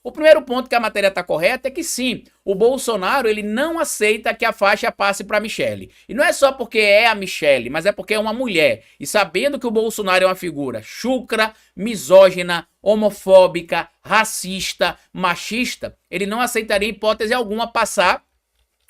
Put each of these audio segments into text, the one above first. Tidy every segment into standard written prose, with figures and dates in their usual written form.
O primeiro ponto que a matéria está correta é que sim, o Bolsonaro ele não aceita que a faixa passe para a Michelle. E não é só porque é a Michelle, mas é porque é uma mulher. E sabendo que o Bolsonaro é uma figura chucra, misógina, homofóbica, racista, machista, ele não aceitaria em hipótese alguma passar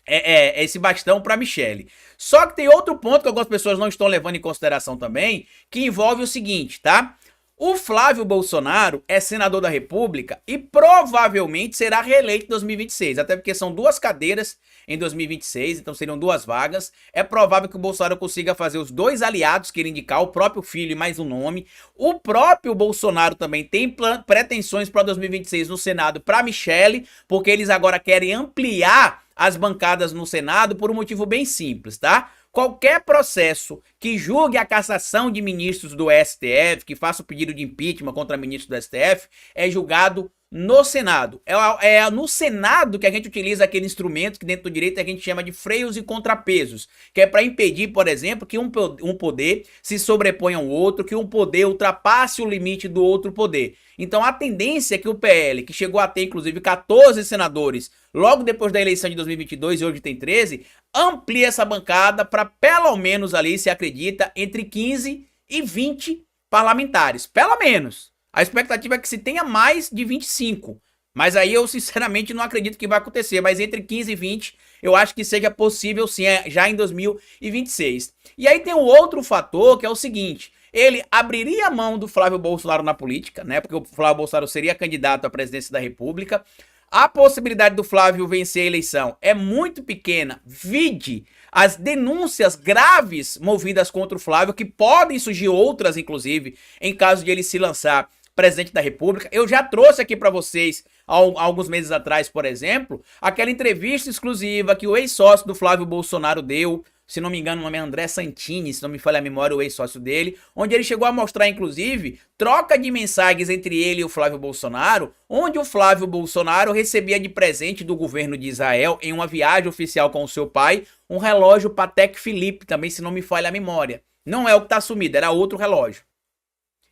esse bastão para Michelle. Só que tem outro ponto que algumas pessoas não estão levando em consideração também, que envolve o seguinte, tá? O Flávio Bolsonaro é senador da República e provavelmente será reeleito em 2026, até porque são duas cadeiras em 2026, então seriam duas vagas. É provável que o Bolsonaro consiga fazer os dois aliados que ele indicar, o próprio filho e mais um nome. O próprio Bolsonaro também tem pretensões para 2026 no Senado para Michelle, porque eles agora querem ampliar as bancadas no Senado por um motivo bem simples, tá? Qualquer processo que julgue a cassação de ministros do STF, que faça o pedido de impeachment contra ministros do STF, é julgado no Senado. É no Senado que a gente utiliza aquele instrumento que dentro do direito a gente chama de freios e contrapesos, que é para impedir, por exemplo, que um poder se sobreponha ao outro, que um poder ultrapasse o limite do outro poder. Então a tendência é que o PL, que chegou a ter inclusive 14 senadores logo depois da eleição de 2022 e hoje tem 13, amplie essa bancada para pelo menos ali, se acredita, entre 15 e 20 parlamentares, pelo menos. A expectativa é que se tenha mais de 25, mas aí eu sinceramente não acredito que vai acontecer, mas entre 15 e 20 eu acho que seja possível sim, já em 2026. E aí tem um outro fator que é o seguinte: ele abriria a mão do Flávio Bolsonaro na política, né? Porque o Flávio Bolsonaro seria candidato à presidência da República. A possibilidade do Flávio vencer a eleição é muito pequena, vide as denúncias graves movidas contra o Flávio, que podem surgir outras, inclusive, em caso de ele se lançar presidente da República. Eu já trouxe aqui para vocês, há alguns meses atrás, por exemplo, aquela entrevista exclusiva que o ex-sócio do Flávio Bolsonaro deu, se não me engano o nome é André Santini, se não me falha a memória, o ex-sócio dele, onde ele chegou a mostrar, inclusive, troca de mensagens entre ele e o Flávio Bolsonaro, onde o Flávio Bolsonaro recebia de presente do governo de Israel, em uma viagem oficial com o seu pai, um relógio Patek Philippe, também se não me falha a memória. Não é o que está sumido, era outro relógio.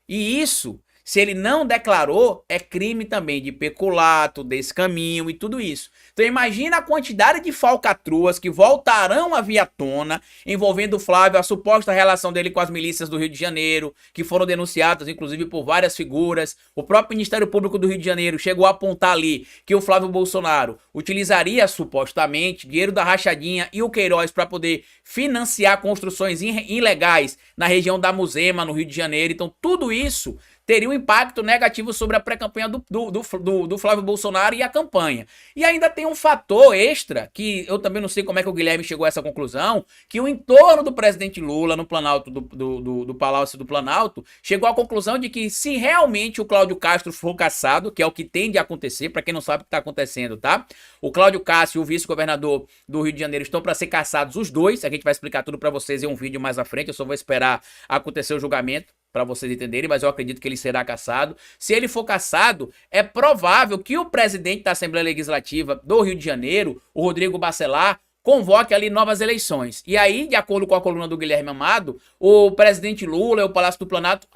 E isso, se ele não declarou, é crime também de peculato, descaminho e tudo isso. Então imagina a quantidade de falcatruas que voltarão a vir à tona, envolvendo o Flávio, a suposta relação dele com as milícias do Rio de Janeiro, que foram denunciadas inclusive por várias figuras. O próprio Ministério Público do Rio de Janeiro chegou a apontar ali que o Flávio Bolsonaro utilizaria supostamente dinheiro da rachadinha e o Queiroz para poder financiar construções ilegais na região da Muzema, no Rio de Janeiro. Então tudo isso teria um impacto negativo sobre a pré-campanha do Flávio Bolsonaro e a campanha. E ainda tem um fator extra, que eu também não sei como é que o Guilherme chegou a essa conclusão, que o entorno do presidente Lula no Planalto, do Palácio do Planalto, chegou à conclusão de que se realmente o Cláudio Castro for cassado, que é o que tende a acontecer, para quem não sabe o que está acontecendo, tá? O Cláudio Castro e o vice-governador do Rio de Janeiro estão para ser cassados os dois, a gente vai explicar tudo para vocês em um vídeo mais à frente, eu só vou esperar acontecer o julgamento para vocês entenderem, mas eu acredito que ele será cassado. Se ele for cassado, é provável que o presidente da Assembleia Legislativa do Rio de Janeiro, o Rodrigo Bacelar, convoque ali novas eleições. E aí, de acordo com a coluna do Guilherme Amado, o presidente Lula e o Palácio do Planalto,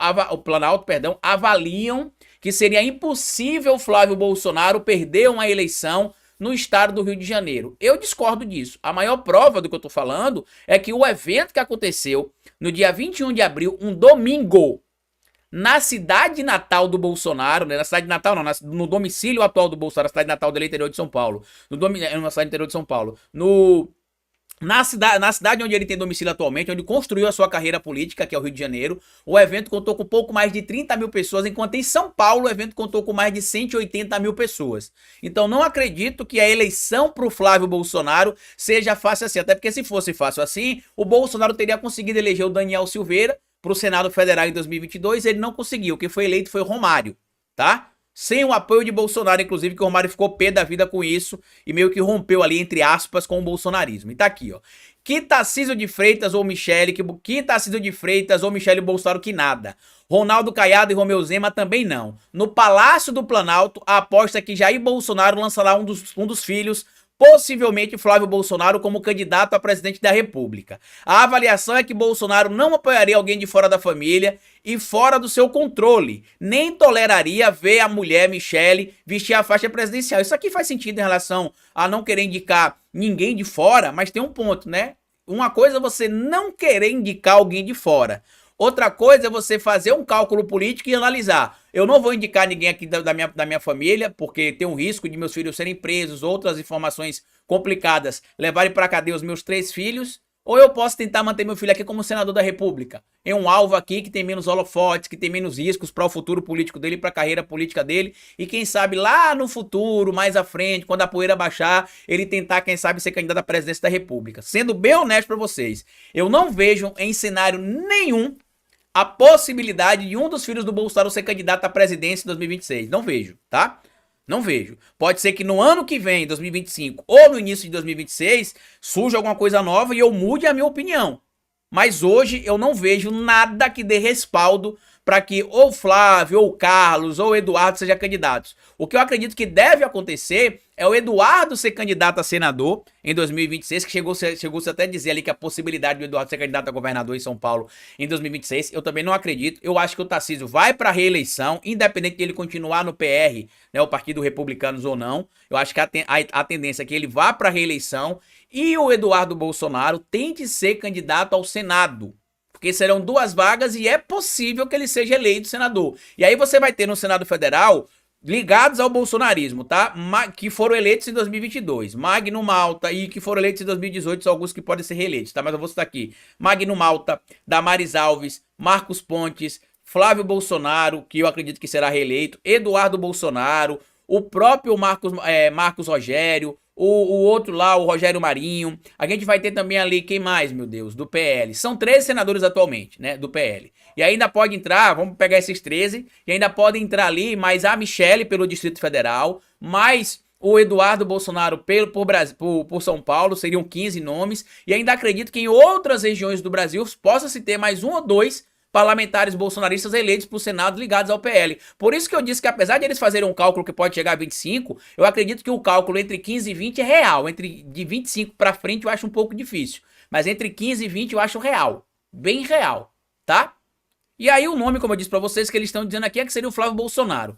avaliam que seria impossível Flávio Bolsonaro perder uma eleição no estado do Rio de Janeiro. Eu discordo disso. A maior prova do que eu tô falando é que o evento que aconteceu no dia 21 de abril, um domingo, na cidade natal do Bolsonaro, né? Na cidade natal não, no domicílio atual do Bolsonaro, na cidade natal dele, interior de São Paulo, na cidade interior de São Paulo, na cidade onde ele tem domicílio atualmente, onde construiu a sua carreira política, que é o Rio de Janeiro, o evento contou com pouco mais de 30 mil pessoas, enquanto em São Paulo o evento contou com mais de 180 mil pessoas. Então não acredito que a eleição para o Flávio Bolsonaro seja fácil assim, até porque se fosse fácil assim, o Bolsonaro teria conseguido eleger o Daniel Silveira para o Senado Federal em 2022, ele não conseguiu, quem foi eleito foi o Romário, tá? Sem o apoio de Bolsonaro, inclusive, que o Romário ficou pé da vida com isso e meio que rompeu ali, entre aspas, com o bolsonarismo. E tá aqui, ó. Que Tarcísio de Freitas ou Michele Bolsonaro que nada. Ronaldo Caiado e Romeu Zema também não. No Palácio do Planalto, a aposta é que Jair Bolsonaro lançará um dos filhos possivelmente Flávio Bolsonaro como candidato a presidente da República. A avaliação é que Bolsonaro não apoiaria alguém de fora da família e fora do seu controle, nem toleraria ver a mulher Michele vestir a faixa presidencial. Isso aqui faz sentido em relação a não querer indicar ninguém de fora, mas tem um ponto, né? Uma coisa é você não querer indicar alguém de fora. Outra coisa é você fazer um cálculo político e analisar. Eu não vou indicar ninguém aqui da minha família, porque tem um risco de meus filhos serem presos, outras informações complicadas levarem para a cadeia os meus 3 filhos. Ou eu posso tentar manter meu filho aqui como senador da República. É um alvo aqui que tem menos holofotes, que tem menos riscos para o futuro político dele, para a carreira política dele. E quem sabe lá no futuro, mais à frente, quando a poeira baixar, ele tentar, quem sabe, ser candidato à presidência da República. Sendo bem honesto para vocês, eu não vejo em cenário nenhum a possibilidade de um dos filhos do Bolsonaro ser candidato à presidência em 2026. Não vejo, tá? Não vejo. Pode ser que no ano que vem, 2025, ou no início de 2026, surja alguma coisa nova e eu mude a minha opinião. Mas hoje eu não vejo nada que dê respaldo para que ou Flávio, ou Carlos, ou Eduardo sejam candidatos. O que eu acredito que deve acontecer é o Eduardo ser candidato a senador em 2026, que chegou-se até a dizer ali que a possibilidade do Eduardo ser candidato a governador em São Paulo em 2026, eu também não acredito. Eu acho que o Tarcísio vai para a reeleição, independente de ele continuar no PR, né, o Partido Republicanos ou não. Eu acho que a tendência é que ele vá para a reeleição e o Eduardo Bolsonaro tente ser candidato ao Senado. Porque serão 2 vagas e é possível que ele seja eleito senador. E aí você vai ter no Senado Federal ligados ao bolsonarismo, tá? Que foram eleitos em 2022. Magno Malta e que foram eleitos em 2018, são alguns que podem ser reeleitos, tá? Mas eu vou citar aqui. Magno Malta, Damares Alves, Marcos Pontes, Flávio Bolsonaro, que eu acredito que será reeleito, Eduardo Bolsonaro, o próprio Marcos Rogério, o outro lá, o Rogério Marinho. A gente vai ter também ali, quem mais, meu Deus, do PL. São 13 senadores atualmente, né, do PL. E ainda pode entrar, vamos pegar esses 13, e ainda pode entrar ali mais a Michele pelo Distrito Federal, mais o Eduardo Bolsonaro por São Paulo, seriam 15 nomes. E ainda acredito que em outras regiões do Brasil possa se ter mais 1 ou 2 parlamentares bolsonaristas eleitos para o Senado ligados ao PL. Por isso que eu disse que apesar de eles fazerem um cálculo que pode chegar a 25, eu acredito que o cálculo entre 15 e 20 é real. De 25 para frente eu acho um pouco difícil. Mas entre 15 e 20 eu acho real. Bem real, tá? E aí o nome, como eu disse para vocês, que eles estão dizendo aqui é que seria o Flávio Bolsonaro.